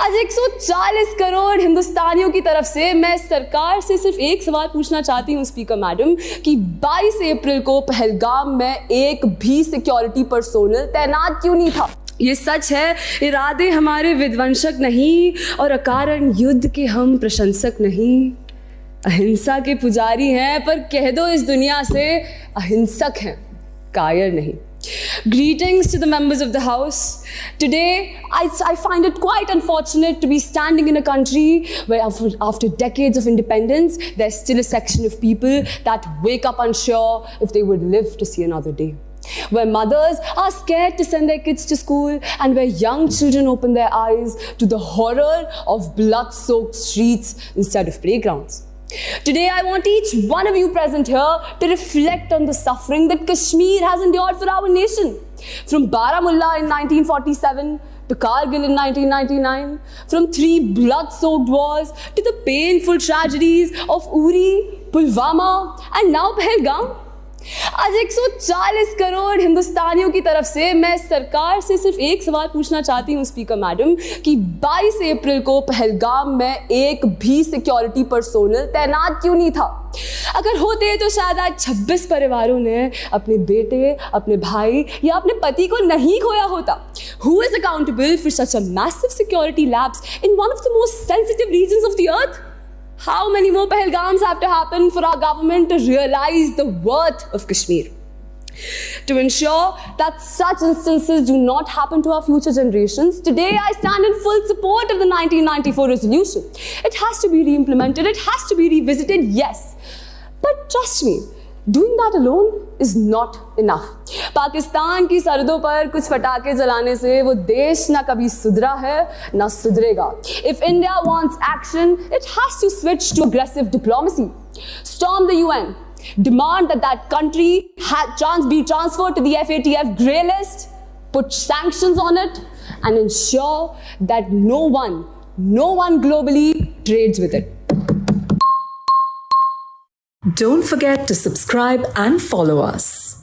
आज 140 करोड़ हिंदुस्तानियों की तरफ से मैं सरकार से सिर्फ एक सवाल पूछना चाहती हूँ स्पीकर मैडम कि 22 अप्रैल को पहलगाम में एक भी सिक्योरिटी पर्सोनल तैनात क्यों नहीं था। ये सच है, इरादे हमारे विध्वंसक नहीं और अकारण युद्ध के हम प्रशंसक नहीं। अहिंसा के पुजारी हैं पर कह दो इस दुनिया से अहिंसक हैं, कायर नहीं। Greetings to the members of the House. Today, I find it quite unfortunate to be standing in a country where after decades of independence, there's still a section of people that wake up unsure if they would live to see another day. Where mothers are scared to send their kids to school and where young children open their eyes to the horror of blood-soaked streets instead of playgrounds. Today, I want each one of you present here to reflect on the suffering that Kashmir has endured for our nation. From Baramulla in 1947 to Kargil in 1999, from 3 blood-soaked wars to the painful tragedies of Uri, Pulwama and now Pahalgam. आज 140 करोड़ हिंदुस्तानियों की तरफ से मैं सरकार से सिर्फ एक सवाल पूछना चाहती हूँ स्पीकर मैडम कि 22 अप्रैल को पहलगाम में एक भी सिक्योरिटी पर्सोनल तैनात क्यों नहीं था। अगर होते तो शायद आज 26 परिवारों ने अपने बेटे, अपने भाई या अपने पति को नहीं खोया होता। Who is accountable for such a massive security lapse in one of the most sensitive regions of the earth? How many more Pahalgams have to happen for our government to realize the worth of Kashmir? To ensure that such instances do not happen to our future generations, today I stand in full support of the 1994 resolution. It has to be re-implemented, it has to be revisited, yes. But trust me, doing that alone is not enough. Pakistan की सरहदों पर कुछ फटाके जलाने से वो देश ना कभी सुधरा है ना सुधरेगा. If India wants action, it has to switch to aggressive diplomacy. Storm the UN. Demand that country be transferred to the FATF grey list, put sanctions on it, and ensure that no one globally trades with it. Don't forget to subscribe and follow us.